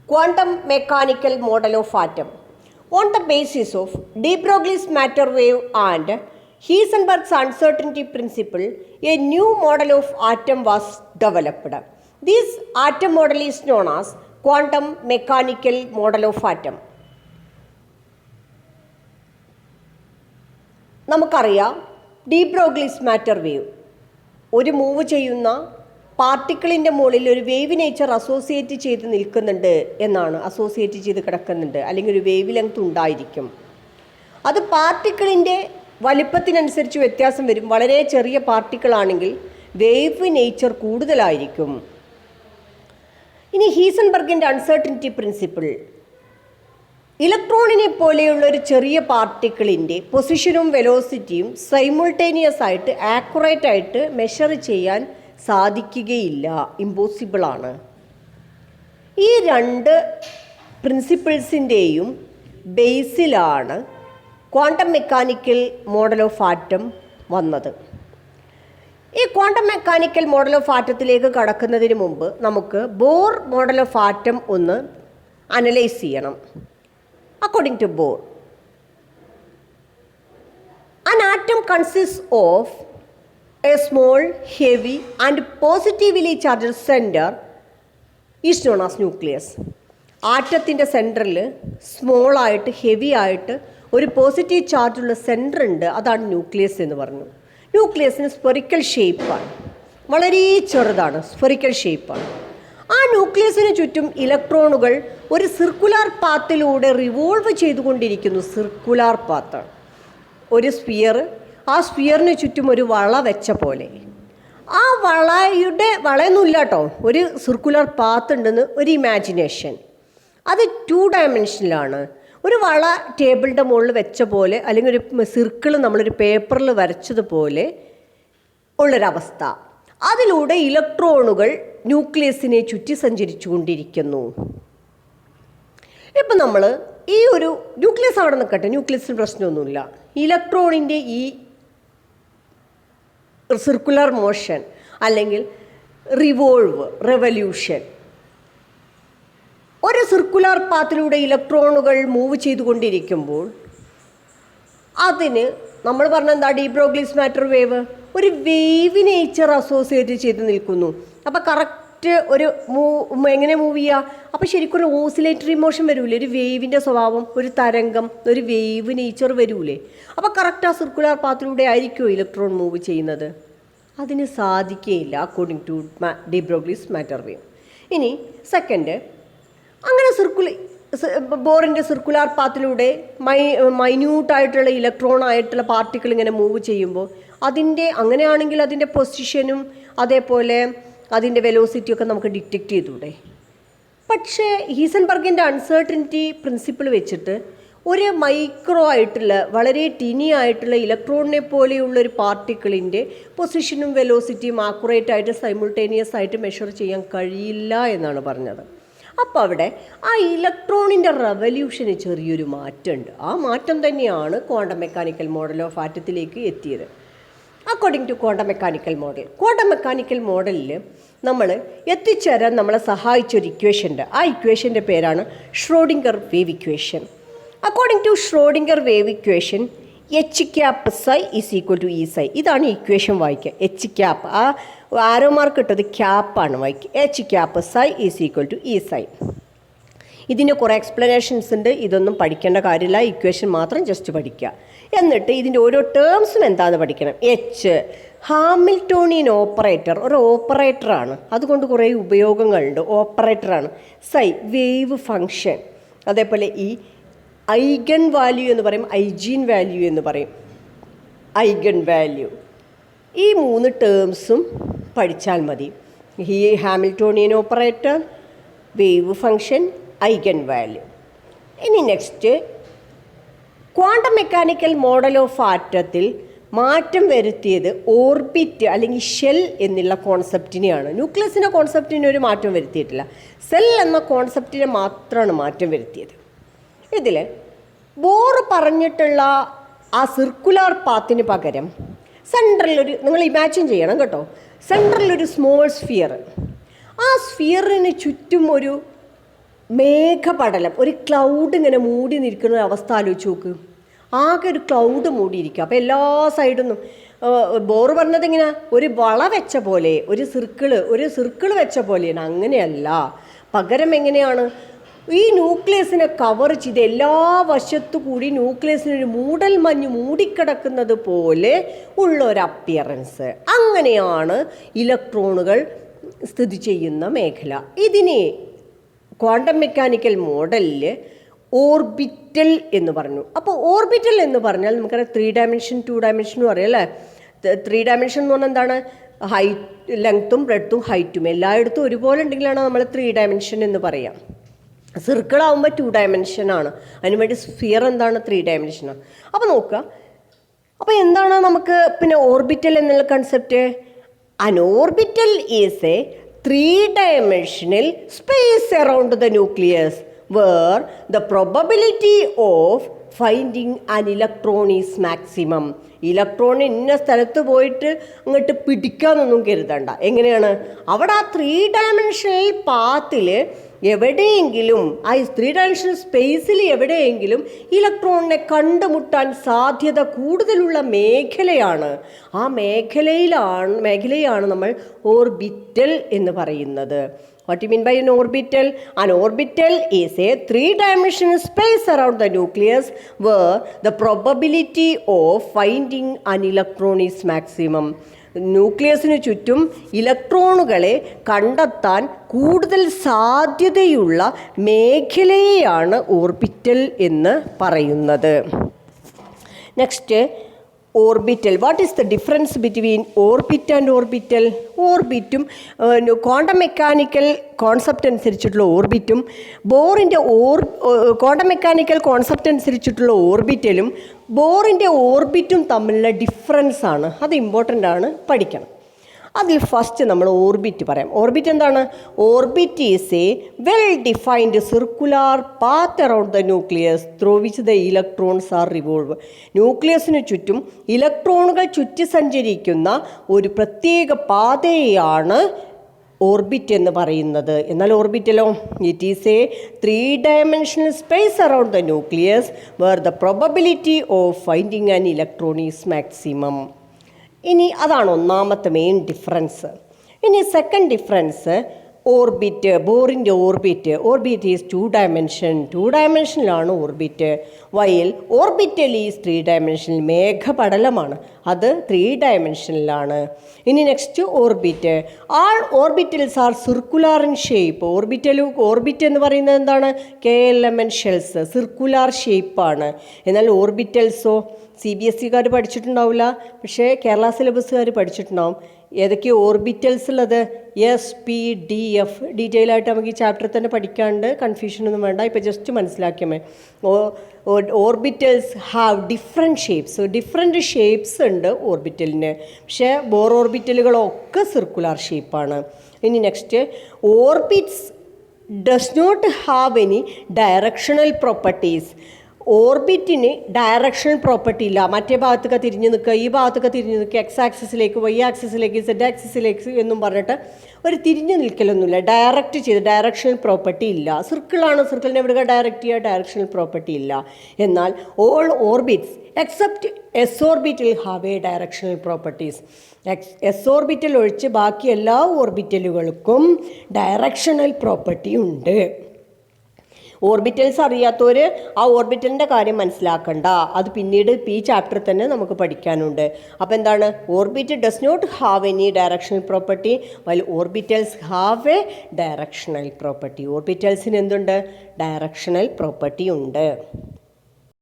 quantum mechanical model of atom. On the basis of de Broglie's matter wave and Heisenberg's uncertainty principle, a new model of atom was developed. This atom model is known as quantum mechanical model of atom. നമുക്കറിയാം D Broglie's matter wave ഒരു move ചെയ്യുന്ന പാർട്ടിക്കിളിൻ്റെ മുകളിൽ ഒരു wave nature associate ചെയ്ത് നിൽക്കുന്നുണ്ട് എന്നാണ്, associate ചെയ്ത് കിടക്കുന്നുണ്ട്, അല്ലെങ്കിൽ ഒരു വേവ് ലെങ്ത് ഉണ്ടായിരിക്കും. അത് പാർട്ടിക്കിളിൻ്റെ വലിപ്പത്തിനനുസരിച്ച് വ്യത്യാസം വരും. വളരെ ചെറിയ പാർട്ടിക്കിളാണെങ്കിൽ വേവ് നേച്ചർ കൂടുതലായിരിക്കും. ഇനി ഹീസൻബർഗിൻ്റെ അൺസർട്ടനിറ്റി പ്രിൻസിപ്പിൾ, ഇലക്ട്രോണിനെ പോലെയുള്ള ഒരു ചെറിയ പാർട്ടിക്കിളിൻ്റെ പൊസിഷനും വെലോസിറ്റിയും സൈമിൾട്ടേനിയസ് ആയിട്ട് ആക്യുറേറ്റ് ആയിട്ട് മെഷർ ചെയ്യാൻ സാധിക്കുകയില്ല, ഇമ്പോസിബിളാണ്. ഈ രണ്ട് പ്രിൻസിപ്പിൾസിൻ്റെയും ബേസിലാണ് quantum mechanical model of atom വന്നത്. ഈ ക്വാണ്ടം മെക്കാനിക്കൽ മോഡൽ ഓഫ് ആറ്റത്തിലേക്ക് കടക്കുന്നതിന് മുമ്പ് നമുക്ക് ബോർ മോഡൽ ഓഫ് ആറ്റം ഒന്ന് അനലൈസ് ചെയ്യണം. According to Bohr, an atom consists of a small, heavy and positively charged center is known as nucleus. ആറ്റത്തിൻ്റെ സെൻറ്ററിൽ സ്മോളായിട്ട് heavy ആയിട്ട് ഒരു പോസിറ്റീവ് ചാർജുള്ള സെൻറ്റർ ഉണ്ട്, അതാണ് ന്യൂക്ലിയസ് എന്ന് പറഞ്ഞു. ന്യൂക്ലിയസിന് സ്ഫെറിക്കൽ ഷേപ്പാണ്, വളരെ ചെറുതാണ്, സ്ഫെറിക്കൽ ഷേപ്പാണ്. ആ ന്യൂക്ലിയസിന് ചുറ്റും ഇലക്ട്രോണുകൾ ഒരു സർക്കുലാർ പാത്തിലൂടെ റിവോൾവ് ചെയ്തുകൊണ്ടിരിക്കുന്നു. സർക്കുലാർ പാത്താണ് ഒരു സ്ഫിയർ, ആ സ്ഫിയറിന് ചുറ്റും ഒരു വള വെച്ച പോലെ. ആ വളയൊന്നുമില്ല കേട്ടോ, ഒരു സർക്കുലർ പാത്ത് ഉണ്ടെന്ന് ഒരു ഇമാജിനേഷൻ. അത് 2 ഡയമെൻഷനിലാണ്. ഒരു വള ടേബിളിൻ്റെ മുകളിൽ വെച്ച പോലെ, അല്ലെങ്കിൽ ഒരു സർക്കിൾ നമ്മളൊരു പേപ്പറിൽ വരച്ചതുപോലെ ഉള്ളൊരവസ്ഥ. അതിലൂടെ ഇലക്ട്രോണുകൾ ന്യൂക്ലിയസിനെ ചുറ്റി സഞ്ചരിച്ചു കൊണ്ടിരിക്കുന്നു. ഇപ്പം നമ്മൾ ഈ ഒരു ന്യൂക്ലിയസ് അവിടെ നിൽക്കട്ടെ, ന്യൂക്ലിയസിന് പ്രശ്നമൊന്നുമില്ല. ഇലക്ട്രോണിൻ്റെ ഈ സർക്കുലർ മോഷൻ അല്ലെങ്കിൽ റെവല്യൂഷൻ, ഒരു സർക്കുലർ പാത്തിലൂടെ ഇലക്ട്രോണുകൾ മൂവ് ചെയ്തുകൊണ്ടിരിക്കുമ്പോൾ അതിന് നമ്മൾ പറഞ്ഞെന്താ, ഡി ബ്രോഗ്ലീസ് മാറ്റർ വേവ് ഒരു വേവ് നേച്ചർ അസോസിയേറ്റ് ചെയ്ത് നിൽക്കുന്നു. അപ്പോൾ കറക്റ്റ് ഒരു എങ്ങനെ മൂവ് ചെയ്യുക? അപ്പോൾ ശരിക്കും ഒരു ഓസിലേറ്ററി മോഷൻ വരൂലേ, ഒരു വേവിൻ്റെ സ്വഭാവം, ഒരു തരംഗം, ഒരു വേവ് നേച്ചർ വരൂലേ. അപ്പോൾ കറക്റ്റ് ആ സർക്കുലർ പാത്തിലൂടെ ആയിരിക്കുമോ ഇലക്ട്രോൺ മൂവ് ചെയ്യുന്നത്? അതിന് സാധിക്കുകയില്ല according to de Broglie's matter wave. ഇനി സെക്കൻഡ്, അങ്ങനെ ബോറിൻ്റെ സർക്കുലാർ പാത്തിലൂടെ മൈന്യൂട്ടായിട്ടുള്ള ഇലക്ട്രോൺ ആയിട്ടുള്ള പാർട്ടിക്കിൾ ഇങ്ങനെ മൂവ് ചെയ്യുമ്പോൾ അങ്ങനെയാണെങ്കിൽ അതിൻ്റെ പൊസിഷനും അതേപോലെ അതിൻ്റെ വെലോസിറ്റിയൊക്കെ നമുക്ക് ഡിറ്റക്റ്റ് ചെയ്തൂടെ. പക്ഷേ ഹീസൻബർഗിൻ്റെ അൺസർട്ടനിറ്റി പ്രിൻസിപ്പിൾ വെച്ചിട്ട് ഒരു മൈക്രോ ആയിട്ടുള്ള വളരെ ടിനി ആയിട്ടുള്ള ഇലക്ട്രോണിനെ പോലെയുള്ളൊരു പാർട്ടിക്കിളിൻ്റെ പൊസിഷനും വെലോസിറ്റിയും ആക്യുറേറ്റ് ആയിട്ട് സൈമിൾട്ടേനിയസ് ആയിട്ട് മെഷർ ചെയ്യാൻ കഴിയില്ല എന്നാണ് പറഞ്ഞത്. അപ്പോൾ അവിടെ ആ ഇലക്ട്രോണിൻ്റെ റെവല്യൂഷന് ചെറിയൊരു മാറ്റമുണ്ട്. ആ മാറ്റം തന്നെയാണ് ക്വാണ്ടം മെക്കാനിക്കൽ മോഡൽ ഓഫ് ആറ്റത്തിലേക്ക് എത്തിയത്. അക്കോർഡിംഗ് ടു ക്വാണ്ടം മെക്കാനിക്കൽ മോഡലിൽ നമ്മൾ എത്തിച്ചേരാൻ നമ്മളെ സഹായിച്ചൊരു ഇക്വേഷൻ ഉണ്ട്. ആ ഇക്വേഷൻ്റെ പേരാണ് Schrodinger wave equation. According to Schrodinger wave equation, H cap psi is equal to E psi. ഇതാണ് ഇക്വേഷൻ വായിക്കുക. എച്ച് ക്യാപ്പ്, ആ ആരോ മാർക്ക് ഇട്ടത് ക്യാപ്പാണ് വായിക്കുക. H cap psi is equal to E psi. ഇതിന് കുറേ എക്സ്പ്ലനേഷൻസ് ഉണ്ട്, ഇതൊന്നും പഠിക്കേണ്ട കാര്യമില്ല, ഇക്വേഷൻ മാത്രം ജസ്റ്റ് പഠിക്കുക. എന്നിട്ട് ഇതിൻ്റെ ഓരോ ടേംസും എന്താണെന്ന് പഠിക്കണം. എച്ച് ഹാമിൽട്ടോണിയൻ ഓപ്പറേറ്റർ, ഒരു ഓപ്പറേറ്ററാണ്, അതുകൊണ്ട് കുറേ ഉപയോഗങ്ങളുണ്ട്, ഓപ്പറേറ്ററാണ്. സൈ വേവ് ഫങ്ഷൻ, അതേപോലെ ഈ ഐഗൺ വാല്യൂ എന്ന് പറയും, ഐജീൻ വാല്യൂ എന്ന് പറയും, ഐഗൺ വാല്യൂ. ഈ 3 ടേംസും പഠിച്ചാൽ മതി. ഈ Hamiltonian operator, wave function, eigenvalue. ഇനി next, quantum mechanical model of ആറ്റത്തിൽ മാറ്റം വരുത്തിയത് ഓർബിറ്റ് അല്ലെങ്കിൽ ഷെൽ എന്നുള്ള കോൺസെപ്റ്റിനെയാണ്. ന്യൂക്ലിയസിൻ്റെ കോൺസെപ്റ്റിന് ഒരു മാറ്റം വരുത്തിയിട്ടില്ല, സെൽ എന്ന കോൺസെപ്റ്റിനെ മാത്രമാണ് മാറ്റം വരുത്തിയത്. ഇതിൽ ബോർ പറഞ്ഞിട്ടുള്ള ആ സർക്കുലാർ പാത്തിന് പകരം സെൻട്രലൊരു, നിങ്ങൾ ഇമാജിൻ ചെയ്യണം കേട്ടോ, സെൻട്രലൊരു സ്മോൾ സ്ഫിയർ, ആ സ്ഫിയറിന് ചുറ്റും ഒരു മേഘപടലം, ഒരു ക്ലൗഡ് ഇങ്ങനെ മൂടി നിൽക്കുന്ന അവസ്ഥ ആലോചിച്ച് നോക്ക്. ആകെ ഒരു ക്ലൗഡ് മൂടിയിരിക്കുക. അപ്പോൾ എല്ലാ സൈഡിൽ നിന്നും ബോർ പറഞ്ഞത് ഇങ്ങനെ ഒരു വള വെച്ച പോലെ, ഒരു സർക്കിള് വെച്ച പോലെയാണ്. അങ്ങനെയല്ല, പകരം എങ്ങനെയാണ് ഈ ന്യൂക്ലിയസിനെ കവർ ചെയ്ത് എല്ലാ വശത്തു കൂടി ന്യൂക്ലിയസിനൊരു മൂടൽ മഞ്ഞ് മൂടിക്കിടക്കുന്നത് പോലെ ഉള്ള ഒരു അപ്പിയറൻസ്. അങ്ങനെയാണ് ഇലക്ട്രോണുകൾ സ്ഥിതി ചെയ്യുന്ന മേഖല. ഇതിനെ ക്വാണ്ടം മെക്കാനിക്കൽ മോഡലിൽ ഓർബിറ്റൽ എന്ന് പറഞ്ഞു. അപ്പോൾ ഓർബിറ്റൽ എന്ന് പറഞ്ഞാൽ നമുക്കറിയാം 3 ഡയമെൻഷൻ 2 ഡയമെൻഷനും അറിയാം അല്ലേ. 3 ഡയമെൻഷൻ എന്ന് പറഞ്ഞാൽ എന്താണ്? ഹൈറ്റ്, ലെങ്ത്തും ബ്രെഡ്ത്തും ഹൈറ്റും എല്ലായിടത്തും ഒരുപോലെ ഉണ്ടെങ്കിലാണ് നമ്മൾ 3 ഡയമെൻഷൻ എന്ന് പറയാം. സർക്കിളാവുമ്പോൾ 2 ഡയമെൻഷനാണ്. അതിനുവേണ്ടി സ്ഫിയർ എന്താണ്? 3 ഡയമെൻഷനാണ്. അപ്പോൾ നോക്കുക, അപ്പോൾ എന്താണ് നമുക്ക് പിന്നെ ഓർബിറ്റൽ എന്നുള്ള കൺസെപ്റ്റ്? അൻ orbital is a 3-dimensional space around the nucleus where the probability of finding an electron is maximum. Electron ഇന്ന സ്ഥലത്ത് പോയിട്ട് അങ്ങോട്ട് പിടിക്കാമെന്നൊന്നും കരുതണ്ട. എങ്ങനെയാണ്? അവിടെ ആ 3 ഡയമെൻഷണൽ പാത്തിൽ എവിടെയെങ്കിലും, ആ 3 ഡയമെൻഷണൽ സ്പേസിൽ എവിടെയെങ്കിലും ഇലക്ട്രോണിനെ കണ്ടുമുട്ടാൻ സാധ്യത കൂടുതലുള്ള മേഖലയാണ്. ആ മേഖലയാണ് നമ്മൾ ഓർബിറ്റൽ എന്ന് പറയുന്നത്. What do you mean by an orbital? An orbital is a 3-dimensional space around the nucleus where the probability of finding an electron is maximum. ന്യൂക്ലിയസിന് ചുറ്റും ഇലക്ട്രോണുകളെ കണ്ടെത്താൻ കൂടുതൽ സാധ്യതയുള്ള മേഖലയെയാണ് ഓർബിറ്റൽ എന്ന് പറയുന്നത്. Next, orbital. What is the difference between orbit and orbital? ഓർബിറ്റും quantum mechanical concept അനുസരിച്ചിട്ടുള്ള ഓർബിറ്റും ബോറിൻ്റെ ക്വാണ്ടം മെക്കാനിക്കൽ കോൺസെപ്റ്റ് അനുസരിച്ചിട്ടുള്ള ഓർബിറ്റലും ബോറിൻ്റെ ഓർബിറ്റും തമ്മിലുള്ള ഡിഫറൻസാണ്. അത് ഇമ്പോർട്ടൻ്റ് ആണ്, പഠിക്കണം. അതിൽ ഫസ്റ്റ് നമ്മൾ ഓർബിറ്റ് പറയാം. ഓർബിറ്റ് എന്താണ്? Orbit is a well defined circular path around the nucleus through which the electrons are revolve. ന്യൂക്ലിയസിന് ചുറ്റും ഇലക്ട്രോണുകൾ ചുറ്റി സഞ്ചരിക്കുന്ന ഒരു പ്രത്യേക പാതയാണ് ഓർബിറ്റ് എന്ന് പറയുന്നത്. എന്നാൽ ഓർബിറ്റലോ? It is a 3-dimensional space around the nucleus where the probability of finding an electron is maximum. ഇനി അതാണ് ഒന്നാമത്തെ മെയിൻ ഡിഫറൻസ്. ഇനി സെക്കൻഡ് ഡിഫറൻസ്, ഓർബിറ്റ്, ബോറിൻ്റെ ഓർബിറ്റ് ഈസ് 2 ഡയമെൻഷൻ. 2 ഡയമെൻഷനിലാണ് ഓർബിറ്റ്. വയൽ ഓർബിറ്റൽ ഈസ് 3 ഡയമെൻഷനിൽ. മേഘപടലമാണ്, അത് 3 ഡയമെൻഷനിലാണ്. ഇനി next orbit. All orbitals are circular in shape. Orbit എന്ന് പറയുന്നത് എന്താണ്? KLMN ഷെൽസ്, സർക്കുലാർ ഷേപ്പാണ്. എന്നാൽ ഓർബിറ്റൽസോ CBSE-കാർ പഠിച്ചിട്ടുണ്ടാവില്ല, പക്ഷേ കേരള സിലബസുകാർ പഠിച്ചിട്ടുണ്ടാവും. ഏതൊക്കെ ഓർബിറ്റൽസ് ഉള്ളത്? SPDF. ഡീറ്റെയിൽ ആയിട്ട് നമുക്ക് ഈ ചാപ്റ്ററിൽ തന്നെ പഠിക്കാണ്ട്, കൺഫ്യൂഷനൊന്നും വേണ്ട, ഇപ്പോൾ ജസ്റ്റ് മനസ്സിലാക്കിയാൽ മതി. ഓർബിറ്റൽസ് ഹാവ് ഡിഫറെൻറ്റ് ഷേപ്സ് ഉണ്ട് ഓർബിറ്റലിന്. പക്ഷേ ബോർ ഓർബിറ്റലുകളൊക്കെ സർക്കുലാർ ഷേപ്പാണ്. ഇനി next, orbits does not have any directional properties. ഓർബിറ്റിന് ഡയറക്ഷണൽ പ്രോപ്പർട്ടി ഇല്ല. മറ്റേ ഭാഗത്തൊക്കെ തിരിഞ്ഞ് നിൽക്കുക, ഈ ഭാഗത്തൊക്കെ തിരിഞ്ഞ് നിൽക്കുക, X ആക്സിസിലേക്ക്, Y ആക്സിസിലേക്ക്, Z ആക്സിസിലേക്ക് എന്നും പറഞ്ഞിട്ട് ഒരു തിരിഞ്ഞു നിൽക്കലൊന്നുമില്ല. ഡയറക്റ്റ് ചെയ്ത് ഡയറക്ഷണൽ പ്രോപ്പർട്ടി ഇല്ല. സർക്കിളാണ്, സർക്കിളിനെ എവിടെ ഡയറക്റ്റ് ചെയ്യുക? ഡയറക്ഷണൽ പ്രോപ്പർട്ടി ഇല്ല. എന്നാൽ all orbits except S orbital have a directional properties. S orbital ഒഴിച്ച് ബാക്കി എല്ലാ ഓർബിറ്റലുകൾക്കും ഡയറക്ഷണൽ പ്രോപ്പർട്ടി ഉണ്ട്. ഓർബിറ്റൽസ് അറിയാത്തവർ ആ ഓർബിറ്റലിൻ്റെ കാര്യം മനസ്സിലാക്കണ്ട, അത് പിന്നീട് ഈ ചാപ്റ്ററിൽ തന്നെ നമുക്ക് പഠിക്കാനുണ്ട്. അപ്പോൾ എന്താണ്? Orbit does not have any directional property while orbitals have a directional property. ഓർബിറ്റൽസിന് എന്തുണ്ട്? ഡയറക്ഷണൽ പ്രോപ്പർട്ടി ഉണ്ട്.